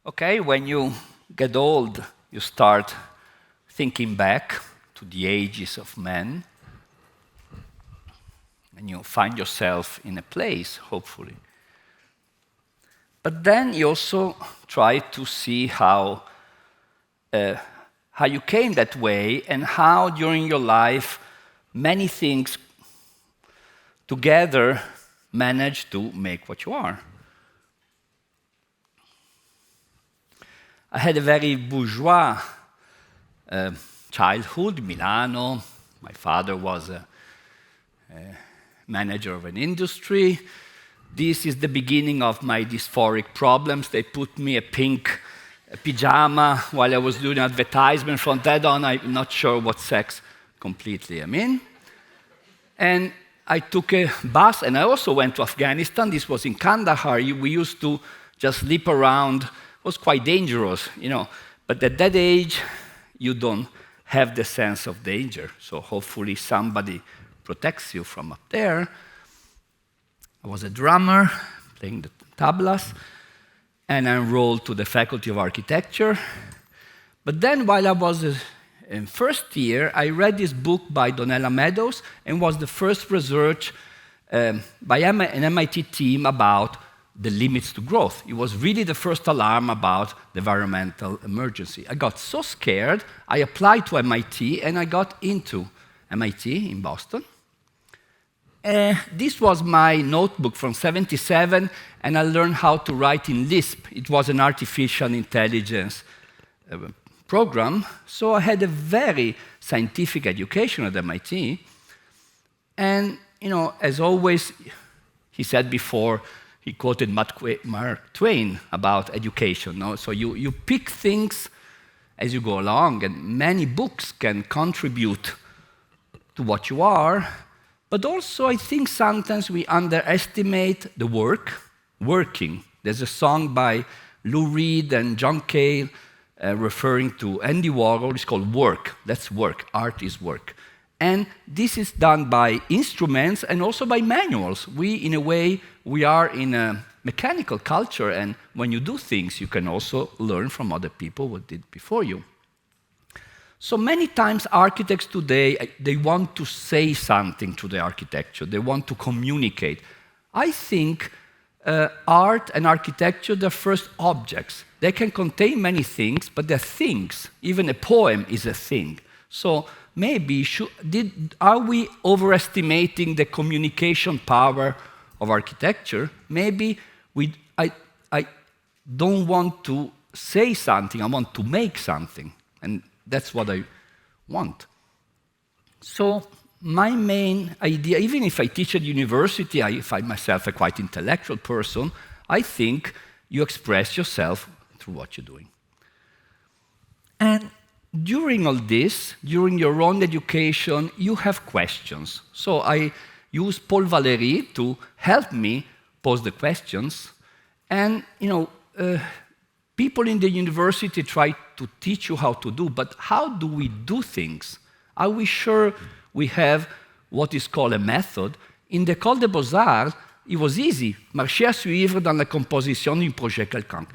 Okay, when you get old, you start thinking back to the ages of men, and you find yourself in a place, hopefully. But then you also try to see how you came that way and how during your life many things together manage to make what you are. I had a very bourgeois childhood in Milano. My father was a manager of an industry. This is the beginning of my dysphoric problems. They put me a pink pyjama while I was doing advertisement. From that on, I'm not sure what sex completely I'm in. And I took a bus, and I also went to Afghanistan. This was in Kandahar. We used to just sleep around. It was quite dangerous, you know. But at that age, you don't have the sense of danger. So hopefully somebody protects you from up there. I was a drummer, playing the tablas, and I enrolled to the Faculty of Architecture. But then while I was in first year, I read this book by Donella Meadows, and was the first research by an M.I.T. team about the limits to growth. It was really the first alarm about the environmental emergency. I got so scared, I applied to MIT, and I got into MIT in Boston. This was my notebook from '77, and I learned how to write in Lisp. It was an artificial intelligence program, so I had a very scientific education at MIT. And, you know, as always, he said before, he quoted Mark Twain about education. No? So you pick things as you go along, and many books can contribute to what you are. But also, I think sometimes we underestimate the working. There's a song by Lou Reed and John Cale referring to Andy Warhol. It's called Work. That's work. Art is work. And this is done by instruments and also by manuals. In a way, we are in a mechanical culture, and when you do things, you can also learn from other people what did before you. So many times architects today, they want to say something to the architecture. They want to communicate. I think art and architecture, they're first objects. They can contain many things, but they're things. Even a poem is a thing. So maybe, are we overestimating the communication power of architecture? Maybe I don't want to say something, I want to make something. And that's what I want. So my main idea, even if I teach at university, I find myself a quite intellectual person, I think you express yourself through what you're doing. And during all this, during your own education, you have questions. So I use Paul Valéry to help me pose the questions. And, you know, people in the university try to teach you how to do, but how do we do things? Are we sure we have what is called a method? In the École des Beaux-Arts, it was easy. Marcher à suivre dans la composition d'un projet quelconque.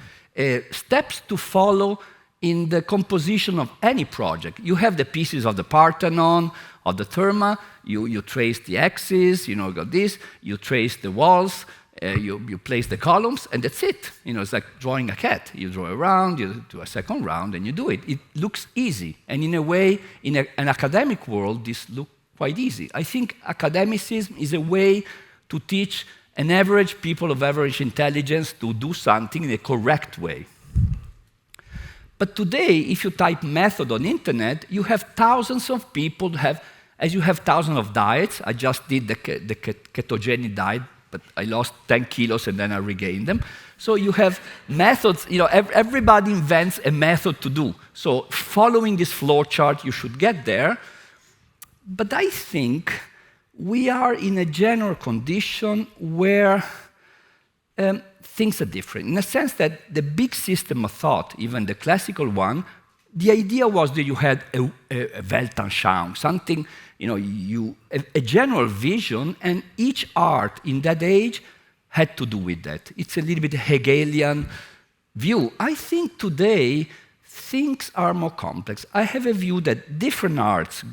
Steps to follow in the composition of any project. You have the pieces of the Parthenon, of the Therma, you trace the axes, you know, got this, you trace the walls, you place the columns, and that's it. You know, it's like drawing a cat. You draw a round, you do a second round, and you do it. It looks easy. And in a way, in an academic world, this looks quite easy. I think academicism is a way to teach an average people of average intelligence to do something in a correct way. But today, if you type method on internet, you have thousands of people as you have thousands of diets. I just did the ketogenic diet, but I lost 10 kilos and then I regained them. So you have methods, you know, everybody invents a method to do. So following this flow chart, you should get there. But I think we are in a general condition where things are different, in the sense that the big system of thought, even the classical one, the idea was that you had a Weltanschauung, something, you know, a general vision, and each art in that age had to do with that. It's a little bit Hegelian view. I think today things are more complex. I have a view that different arts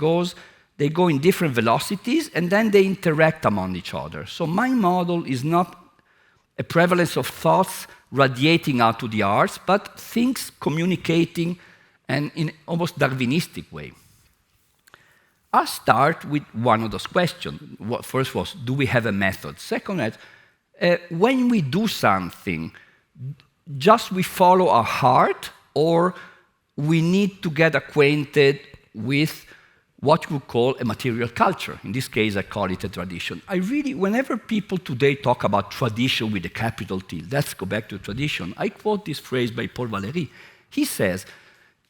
they go in different velocities and then they interact among each other. So my model is not a prevalence of thoughts radiating out to the arts, but things communicating and in almost Darwinistic way. I'll start with one of those questions. First was, do we have a method? Second is, when we do something, just we follow our heart, or we need to get acquainted with what we call a material culture. In this case, I call it a tradition. Whenever people today talk about tradition with a capital T, let's go back to tradition, I quote this phrase by Paul Valéry. He says,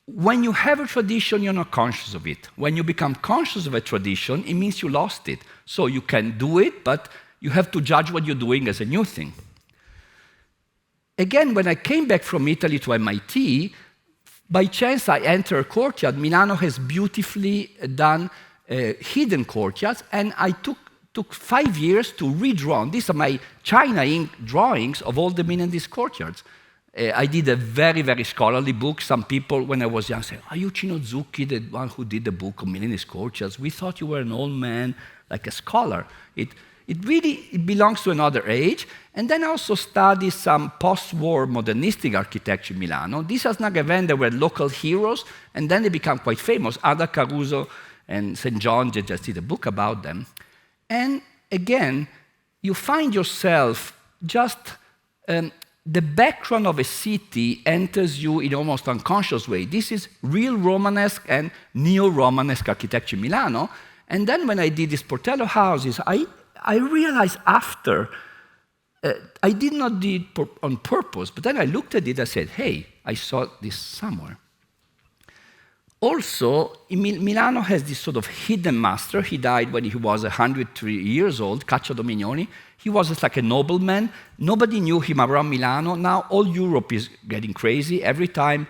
when you have a tradition, you're not conscious of it. When you become conscious of a tradition, it means you lost it. So you can do it, but you have to judge what you're doing as a new thing. Again, when I came back from Italy to MIT, by chance I entered a courtyard. Milano has beautifully done hidden courtyards, and I took 5 years to redraw. These are my China ink drawings of all the Milanese courtyards. I did a very, very scholarly book. Some people, when I was young, said, are you Cino Zucchi, the one who did the book of Milanese courtyards? We thought you were an old man, like a scholar. It belongs to another age. And then I also studied some post-war modernistic architecture in Milano. These are not events that were local heroes, and then they become quite famous. Ada Caruso and St. John just did a book about them. And again, you find yourself just the background of a city enters you in almost unconscious way. This is real Romanesque and neo-Romanesque architecture in Milano. And then when I did these Portello houses, I realized after, I did not do it on purpose, but then I looked at it and said, hey, I saw this somewhere. Also, Milano has this sort of hidden master. He died when he was 103 years old, Caccia Dominioni. He was just like a nobleman. Nobody knew him around Milano. Now all Europe is getting crazy. Every time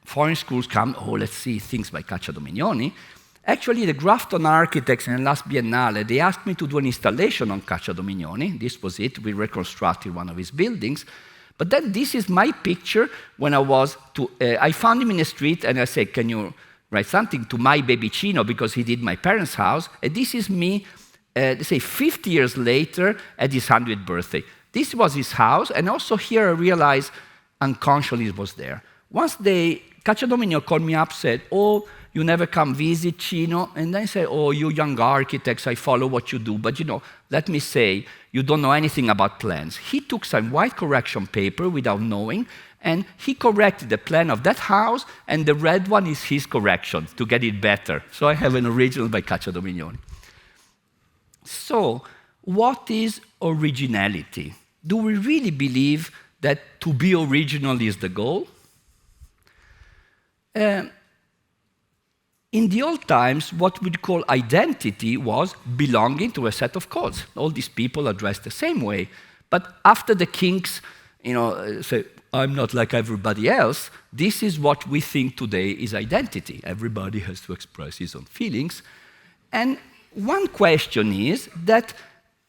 foreign schools come, oh, let's see things by Caccia Dominioni. Actually, the Grafton architects in the last Biennale, they asked me to do an installation on Caccia Dominioni. This was it. We reconstructed one of his buildings. But then this is my picture when I found him in the street, and I said, can you write something to my baby Cino, because he did my parents' house. And this is me, say, 50 years later at his 100th birthday. This was his house, and also here I realized unconsciously it was there. Once Caccia Dominioni called me up, said, oh, you never come visit, Cino. And then I said, oh, you young architects, I follow what you do. But, let me say, you don't know anything about plans. He took some white correction paper without knowing, and he corrected the plan of that house, and the red one is his correction to get it better. So I have an original by Caccia Dominioni. So, what is originality? Do we really believe that to be original is the goal? In the old times, what we'd call identity was belonging to a set of codes. All these people are dressed the same way. But after the kings, say, I'm not like everybody else, this is what we think today is identity. Everybody has to express his own feelings. And one question is that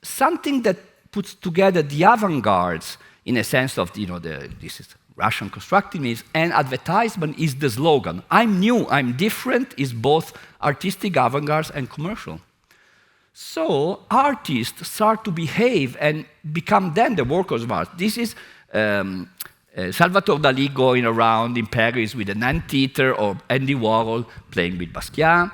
something that puts together the avant-gardes in a sense of, this is Russian constructivism, and advertisement is the slogan. I'm new, I'm different, is both artistic avant-garde and commercial. So artists start to behave and become then the workers of art. This is Salvatore Dalì going around in Paris with an anteater, or Andy Warhol playing with Basquiat.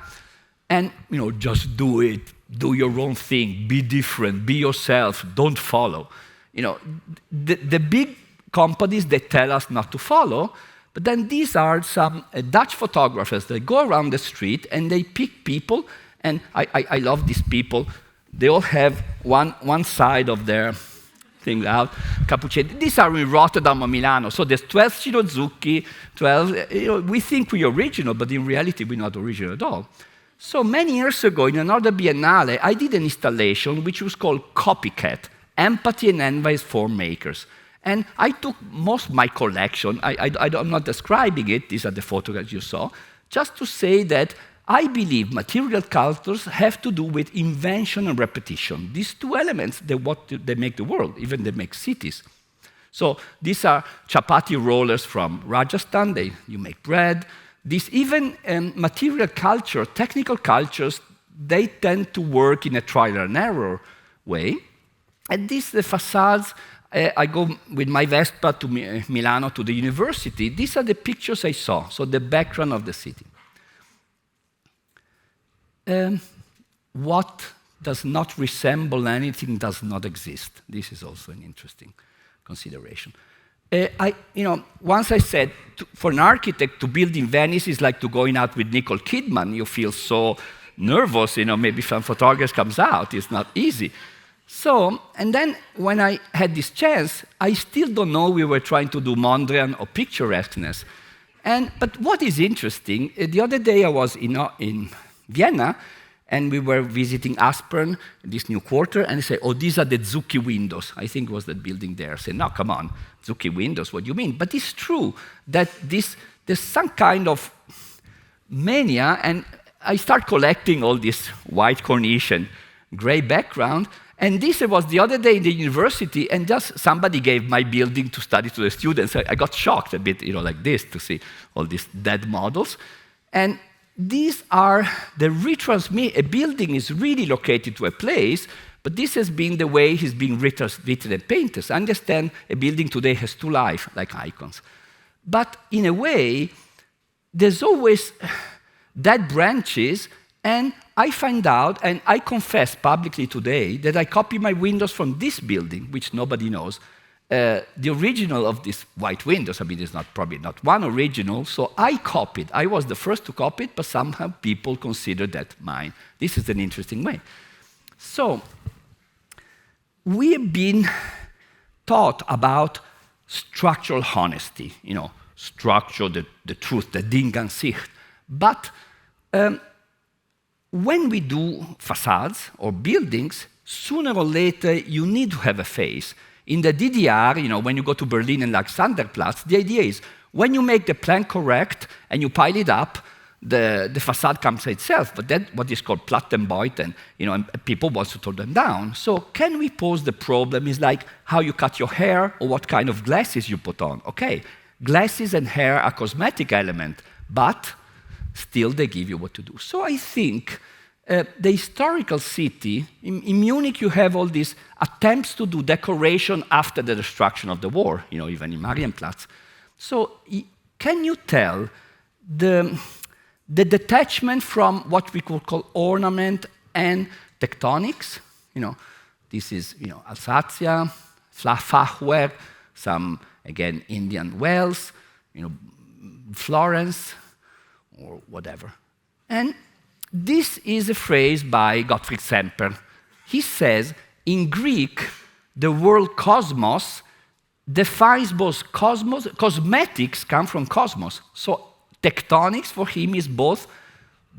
And, just do it, do your own thing, be different, be yourself, don't follow. The big companies that tell us not to follow, but then these are some Dutch photographers that go around the street and they pick people, and I love these people. They all have one side of their thing out, cappuccino. These are in Rotterdam or Milano, so there's 12 Cino Zucchi, 12, we think we're original, but in reality we're not original at all. So many years ago, in another Biennale, I did an installation which was called Copycat, Empathy and Envy as Form Makers. And I took most of my collection, I'm not describing it, these are the photographs you saw, just to say that I believe material cultures have to do with invention and repetition. These two elements, they make the world, even they make cities. So these are chapati rollers from Rajasthan. You make bread. These even material culture, technical cultures, they tend to work in a trial and error way. And these, the facades, I go with my Vespa to Milano, to the university. These are the pictures I saw, so the background of the city. What does not resemble anything does not exist. This is also an interesting consideration. Once I said, for an architect to build in Venice is like to going out with Nicole Kidman. You feel so nervous, maybe some photographer comes out. It's not easy. So, and then when I had this chance, I still don't know we were trying to do Mondrian or picturesqueness. But what is interesting, the other day I was in Vienna, and we were visiting Aspern, this new quarter, and they say, oh, these are the Zucchi windows. I think it was that building there. I said, no, come on, Zucchi windows, what do you mean? But it's true that there's some kind of mania, and I start collecting all this white corniche and gray background, and this was the other day in the university, and just somebody gave my building to study to the students. I got shocked a bit, like this, to see all these dead models. And these are the retransmit. A building is really located to a place, but this has been the way it's been written and painted. I understand a building today has two lives, like icons. But in a way, there's always dead branches, and I find out, and I confess publicly today, that I copy my windows from this building, which nobody knows. The original of these white windows, I mean, there's probably not one original, so I copied. I was the first to copy it, but somehow people consider that mine. This is an interesting way. So, we've been taught about structural honesty, structure, the truth, the Ding an sich. But when we do facades or buildings, sooner or later you need to have a face. In the DDR, when you go to Berlin and Alexanderplatz, the idea is when you make the plan correct and you pile it up, the facade comes itself. But then what is called Plattenbauten, and people want to tear them down. So can we pose the problem is like how you cut your hair or what kind of glasses you put on. Okay, glasses and hair are cosmetic element, but still they give you what to do. So I think the historical city, in Munich you have all these attempts to do decoration after the destruction of the war, even in Marienplatz. So can you tell the detachment from what we could call ornament and tectonics? This is Alsatia, Fachwerk, some, again, Indian wells, Florence, or whatever. And this is a phrase by Gottfried Semper. He says, in Greek, the word cosmos defines both cosmos, cosmetics come from cosmos. So tectonics for him is both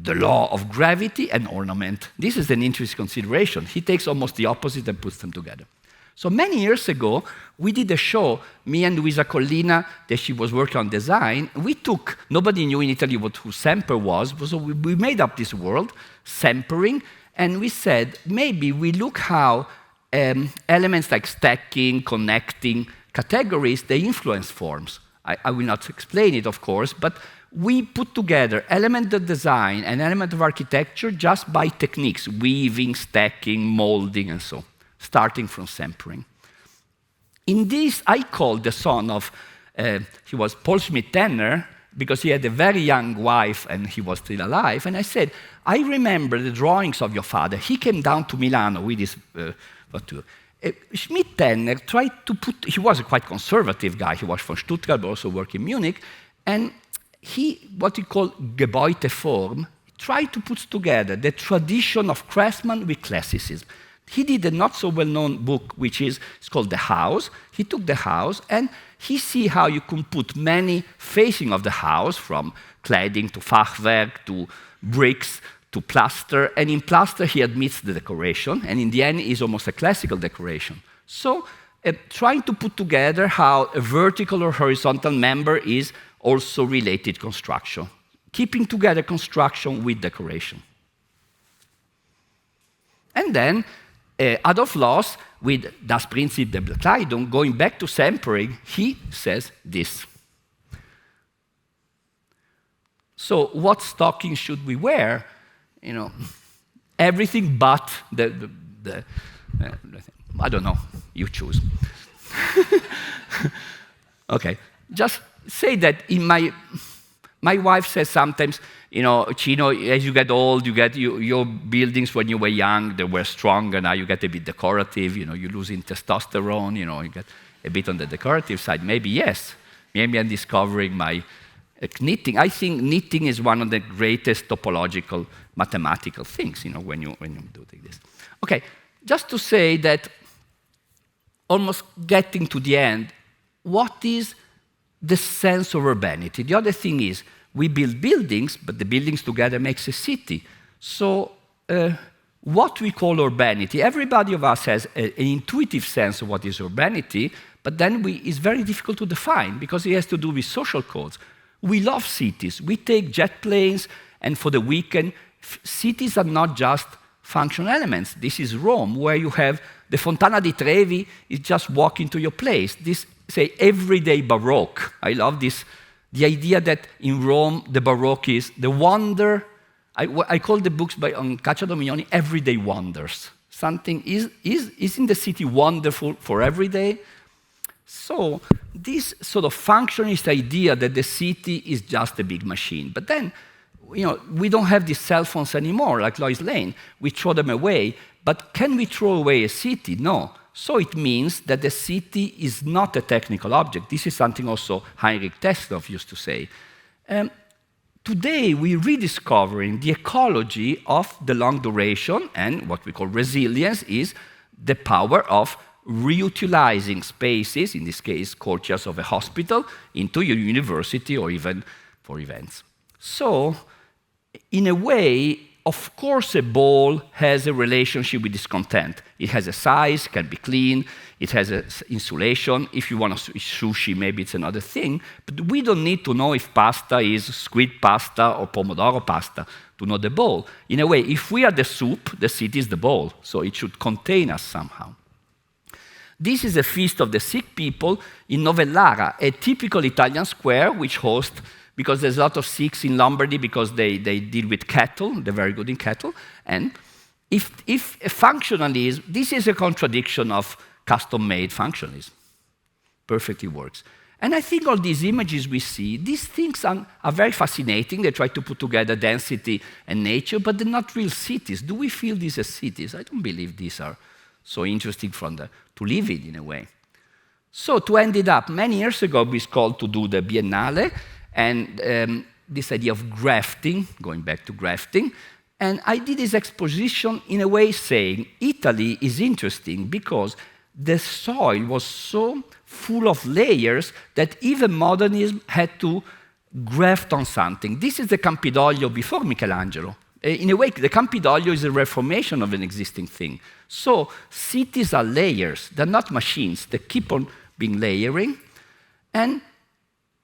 the law of gravity and ornament. This is an interesting consideration. He takes almost the opposite and puts them together. So many years ago, we did a show, me and Luisa Collina, that she was working on design. Nobody knew in Italy who Semper was, so we made up this word, Sempering, and we said, maybe we look how elements like stacking, connecting, categories, they influence forms. I will not explain it, of course, but we put together element of design and element of architecture just by techniques, weaving, stacking, molding, and so on. Starting from Sempering. In this, I called the son of, he was Paul Schmidt-Tenner, because he had a very young wife and he was still alive, and I said, I remember the drawings of your father. He came down to Milano with his, Schmidt-Tenner tried to he was a quite conservative guy, he was from Stuttgart, but also worked in Munich, and what he called Gebäude form, tried to put together the tradition of craftsman with classicism. He did a not so well-known book, which is called The House. He took the house, and he see how you can put many facing of the house, from cladding to Fachwerk to bricks to plaster. And in plaster, he admits the decoration, and in the end, it's almost a classical decoration. So, trying to put together how a vertical or horizontal member is also related construction, keeping together construction with decoration. And then, Adolf Loos, with Das Prinzip der Bekleidung, going back to Semperig, he says this. So what stocking should we wear? Everything but I don't know, you choose. Okay, just say that in my wife says sometimes, Cino, as you get old, you get your buildings when you were young, they were stronger, now you get a bit decorative, you lose in testosterone, you get a bit on the decorative side. Maybe yes, maybe I'm discovering my knitting. I think knitting is one of the greatest topological mathematical things, when you do this. Okay, just to say that, almost getting to the end, what is the sense of urbanity? The other thing is, we build buildings, but the buildings together makes a city. So what we call urbanity, everybody of us has an intuitive sense of what is urbanity, but then it's very difficult to define because it has to do with social codes. We love cities. We take jet planes, and for the weekend, cities are not just functional elements. This is Rome, where you have the Fontana di Trevi is just walking to your place. This, say, everyday Baroque. I love this. The idea that in Rome, the Baroque is the wonder. I call the books on Caccia Domignoni everyday wonders. Something is in the city wonderful for every day? So this sort of functionist idea that the city is just a big machine. But then, we don't have these cell phones anymore, like Lois Lane. We throw them away. But can we throw away a city? No. So it means that the city is not a technical object. This is something also Heinrich Tesdorf used to say. Today, we're rediscovering the ecology of the long duration, and what we call resilience is the power of reutilizing spaces, in this case, courtyards of a hospital, into your university or even for events. So, in a way, of course, a ball has a relationship with discontent. It has a size, can be clean, it has an insulation. If you want to sushi, maybe it's another thing. But we don't need to know if pasta is squid pasta or pomodoro pasta to know the bowl. In a way, if we are the soup, the city is the bowl, so it should contain us somehow. This is a feast of the sick people in Novellara, a typical Italian square which hosts, because there's a lot of Sikhs in Lombardy because they deal with cattle, they're very good in cattle. And if functionalism, this is a contradiction of custom-made functionalism. Perfectly works. And I think all these images we see, these things are very fascinating. They try to put together density and nature, but they're not real cities. Do we feel these as cities? I don't believe these are so interesting to live in a way. So to end it up, many years ago, we was called to do the Biennale, and this idea of grafting, going back to grafting, and I did this exposition in a way saying Italy is interesting because the soil was so full of layers that even modernism had to graft on something. This is the Campidoglio before Michelangelo. In a way, the Campidoglio is a reformation of an existing thing. So cities are layers. They're not machines. They keep on being layering. And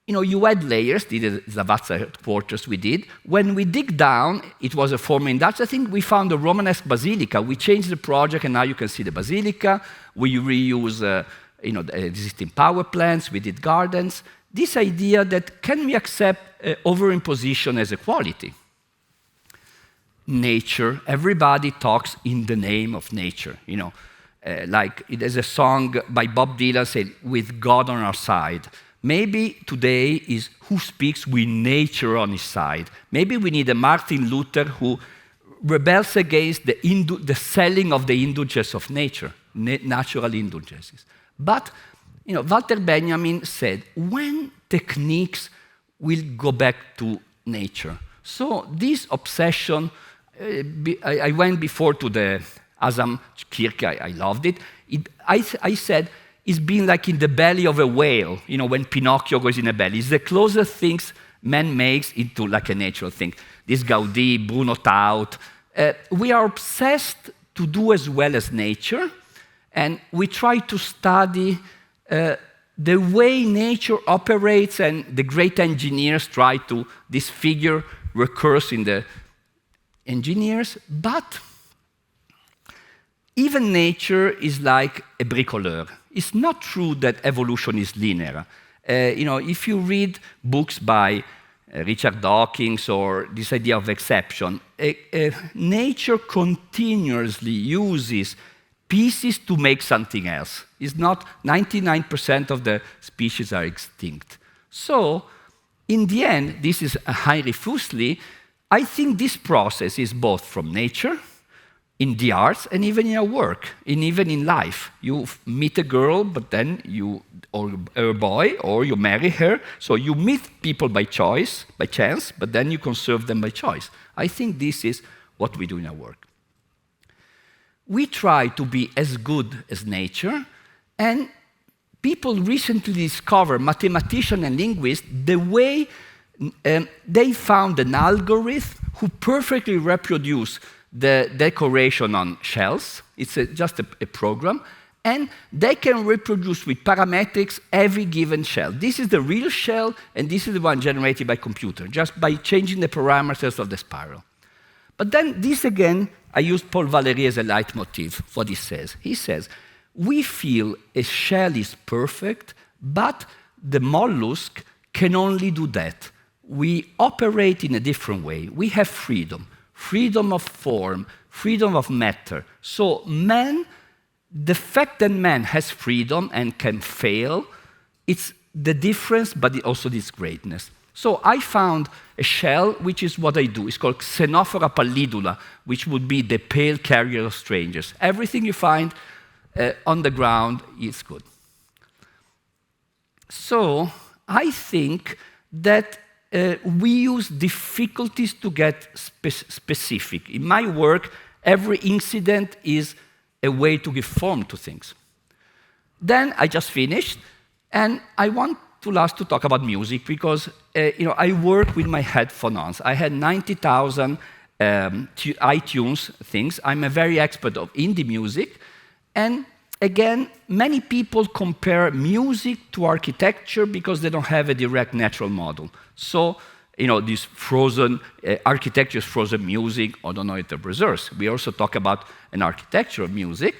you add layers, the Zavazza headquarters we did. When we dig down, it was a former industrial thing, we found a Romanesque basilica. We changed the project, and now you can see the basilica. We reuse the existing power plants, we did gardens. This idea that can we accept overimposition as a quality? Nature, everybody talks in the name of nature. Like there's a song by Bob Dylan saying, "With God on our side." Maybe today is who speaks with nature on his side. Maybe we need a Martin Luther who rebels against the selling of the indulgence of nature, natural indulgences. But Walter Benjamin said, when techniques will go back to nature? So this obsession, I went before to the Asam Kirke, I loved it. I said, it's been like in the belly of a whale, when Pinocchio goes in a belly. It's the closest things man makes into like a natural thing. This Gaudí, Bruno Taut. We are obsessed to do as well as nature, and we try to study the way nature operates, and the great engineers try to, this figure recurs in the engineers, but even nature is like a bricoleur. It's not true that evolution is linear. If you read books by Richard Dawkins or this idea of exception, nature continuously uses pieces to make something else. It's not 99% of the species are extinct. So, in the end, this is Heinrich Fuseli. I think this process is both from nature, in the arts, and even in our work, and even in life. You meet a girl, but then or a boy, or you marry her. So you meet people by choice, by chance, but then you conserve them by choice. I think this is what we do in our work. We try to be as good as nature, and people recently discovered, mathematicians and linguists, the way they found an algorithm who perfectly reproduce the decoration on shells. It's just a program. And they can reproduce with parametrics every given shell. This is the real shell, and this is the one generated by computer, just by changing the parameters of the spiral. But then this again, I used Paul Valéry as a leitmotif, what he says. He says, we feel a shell is perfect, but the mollusk can only do that. We operate in a different way. We have freedom. Freedom of form, freedom of matter. So man, the fact that man has freedom and can fail, it's the difference, but also this greatness. So I found a shell, which is what I do. It's called Xenophora pallidula, which would be the pale carrier of strangers. Everything you find on the ground is good. So I think that we use difficulties to get specific. In my work, every incident is a way to give form to things. Then I just finished, and I want to last to talk about music because I work with my headphone on. I had 90,000 iTunes things. I'm a very expert of indie music, and again, many people compare music to architecture because they don't have a direct natural model. So, this frozen, architecture is frozen music, or don't know it preserves. We also talk about an architecture of music.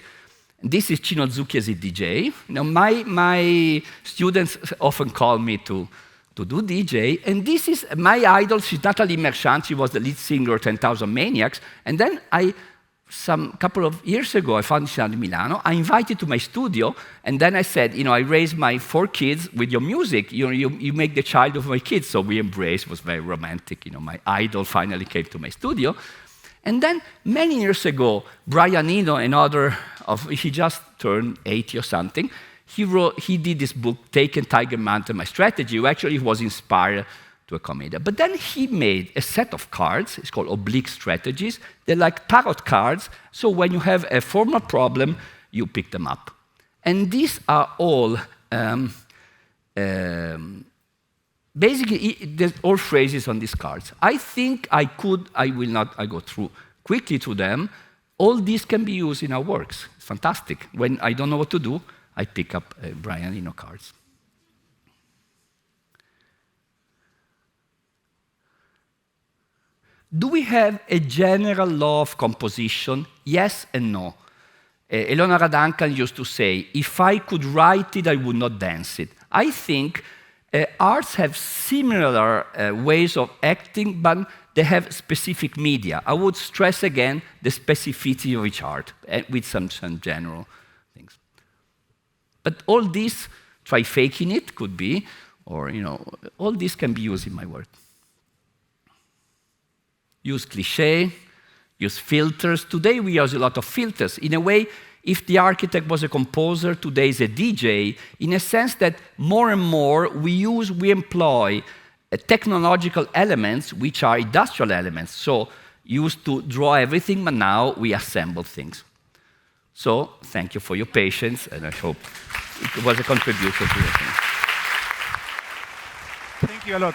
This is Cino Zucchi as a DJ. My students often call me to do DJ, and this is my idol. She's Natalie Merchant. She was the lead singer of 10,000 Maniacs. And then couple of years ago, I found her in Milano. I invited to my studio, and then I said, I raised my 4 kids with your music. You make the child of my kids. So we embraced. It was very romantic. My idol finally came to my studio. And then many years ago, Brian Eno, he just turned 80 or something. He did this book, Taken Tiger Mountain, My Strategy, who actually was inspired to a comedy. But then he made a set of cards. It's called Oblique Strategies. They're like tarot cards. So when you have a formal problem, you pick them up. And these are all, basically, there's all phrases on these cards. I think I will not go through quickly to them. All these can be used in our works. It's fantastic. When I don't know what to do, I pick up Brian Eno cards. Do we have a general law of composition? Yes and no. Eleonora Duncan used to say, if I could write it, I would not dance it. I think arts have similar ways of acting, but they have specific media. I would stress again the specificity of each art with some general things. But all this, try faking it, could be, or all this can be used in my work. Use cliché, use filters. Today we use a lot of filters. In a way, if the architect was a composer, today is a DJ, in a sense that more and more we employ technological elements which are industrial elements. So used to draw everything, but now we assemble things. So thank you for your patience, and I hope it was a contribution to your thing. Thank you a lot.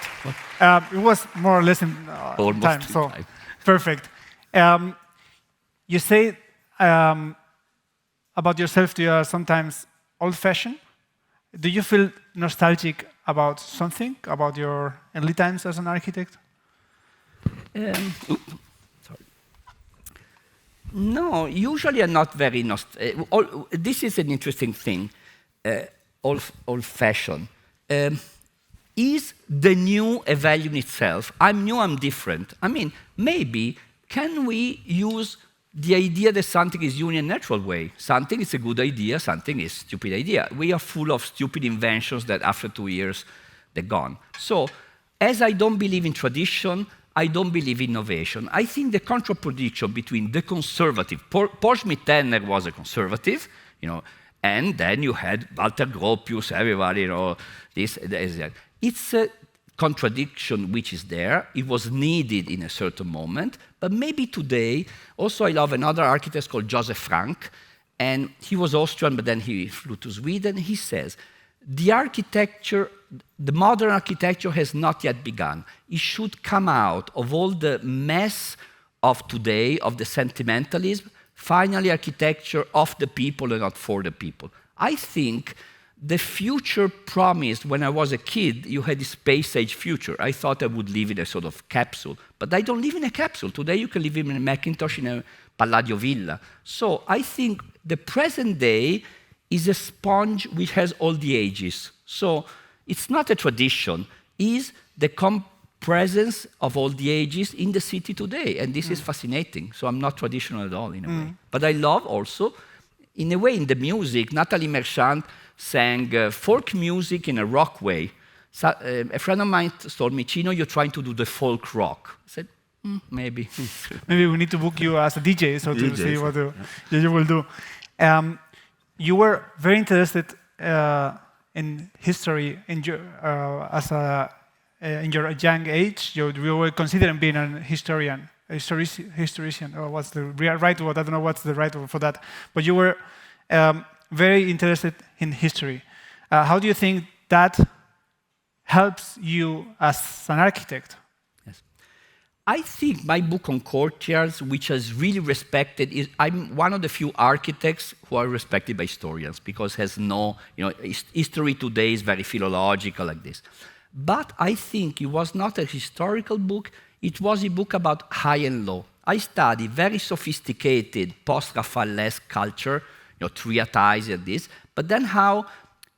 It was more or less in time, so perfect. You say about yourself that you are sometimes old-fashioned. Do you feel nostalgic about something, about your early times as an architect? Sorry. No, usually I'm not very this is an interesting thing, old-fashioned. Is the new a value in itself? I'm new, I'm different. I mean, maybe, can we use the idea that something is new in a natural way? Something is a good idea, something is a stupid idea. We are full of stupid inventions that after 2 years, they're gone. So, as I don't believe in tradition, I don't believe in innovation. I think the contradiction between the conservative, Paul Schmidt-Tenner was a conservative, and then you had Walter Gropius, everybody, this, that. It's a contradiction which is there. It was needed in a certain moment, but maybe today, also I love another architect called Joseph Frank, and he was Austrian, but then he flew to Sweden. He says, the modern architecture has not yet begun. It should come out of all the mess of today, of the sentimentalism, finally architecture of the people and not for the people. I think the future promised when I was a kid, you had this space-age future. I thought I would live in a sort of capsule, but I don't live in a capsule. Today you can live in a Macintosh in a Palladio villa. So I think the present day is a sponge which has all the ages. So it's not a tradition, it's the presence of all the ages in the city today, and this is fascinating. So I'm not traditional at all in a way. But I love also, in a way, in the music, Nathalie Merchant sang folk music in a rock way. So, a friend of mine told me, Cino, you're trying to do the folk rock. I said, maybe. Maybe we need to book you as a DJ, so to see what you will do. You were very interested in history in your young age. You were considering being a historian, historian, or what's the right word? I don't know what's the right word for that. But you were very interested in history. How do you think that helps you as an architect? Yes. I think my book on courtyards, which is really respected, I'm one of the few architects who are respected by historians because has no, history today is very philological like this. But I think it was not a historical book, it was a book about high and low. I study very sophisticated post-Raphaelesque culture, triatized and this, but then how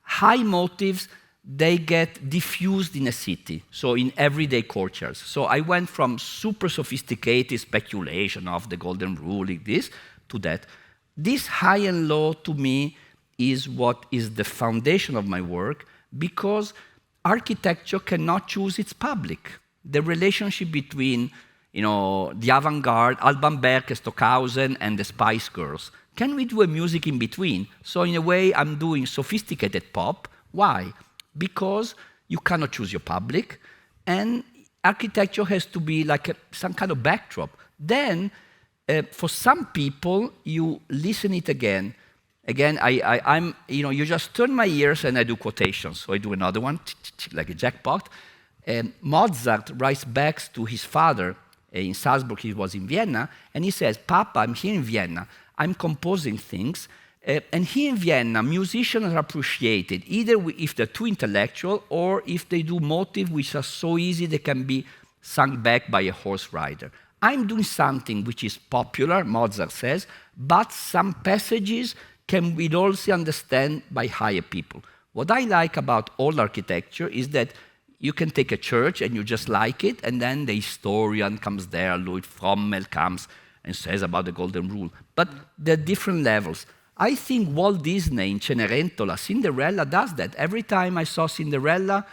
high motives, they get diffused in a city, so in everyday courtyards. So I went from super sophisticated speculation of the golden rule, like this, to that. This high and low, to me, is what is the foundation of my work, because architecture cannot choose its public. The relationship between, the avant-garde, Alban Berg, Stockhausen, and the Spice Girls. Can we do a music in between? So in a way, I'm doing sophisticated pop. Why? Because you cannot choose your public, and architecture has to be like some kind of backdrop. Then, for some people, you listen it again. Again, I'm, you just turn my ears and I do quotations. So I do another one, like a jackpot. Mozart writes back to his father in Salzburg, he was in Vienna, and he says, Papa, I'm here in Vienna. I'm composing things, and here in Vienna, musicians are appreciated, either if they're too intellectual or if they do motifs which are so easy they can be sung back by a horse rider. I'm doing something which is popular, Mozart says, but some passages can be also understood by higher people. What I like about old architecture is that you can take a church and you just like it, and then the historian comes there, Louis Frommel comes and says about the golden rule. But there are different levels. I think Walt Disney in Cenerentola, Cinderella does that. Every time I saw Cinderella,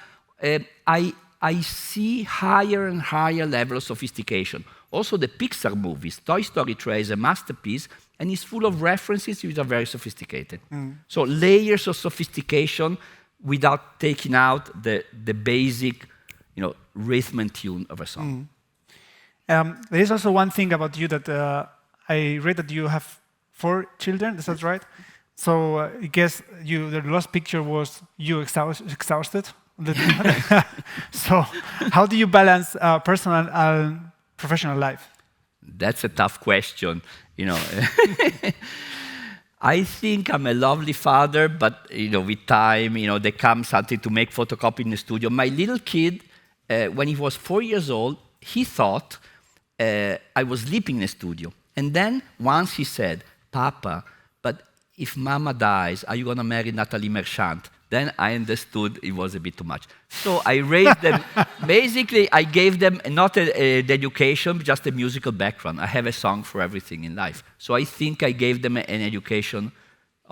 I see higher and higher level of sophistication. Also the Pixar movies, Toy Story 3 is a masterpiece, and it's full of references which are very sophisticated. So layers of sophistication without taking out the basic, rhythm and tune of a song. There is also one thing about you that I read that you have 4 children, is that right? So I guess the last picture was you exhausted. So how do you balance personal and professional life? That's a tough question. I think I'm a lovely father, but with time, there comes something to make photocopy in the studio. My little kid, when he was 4 years old, he thought I was sleeping in the studio. And then once he said, Papa, but if Mama dies, are you going to marry Nathalie Merchant? Then I understood it was a bit too much. So I raised them. Basically, I gave them not the education, just a musical background. I have a song for everything in life. So I think I gave them an education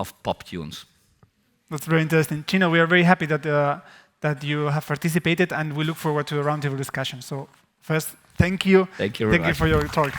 of pop tunes. That's very interesting. Cino, we are very happy that you have participated, and we look forward to a roundtable discussion. So first, thank you. Thank you very much. Thank you for your talk.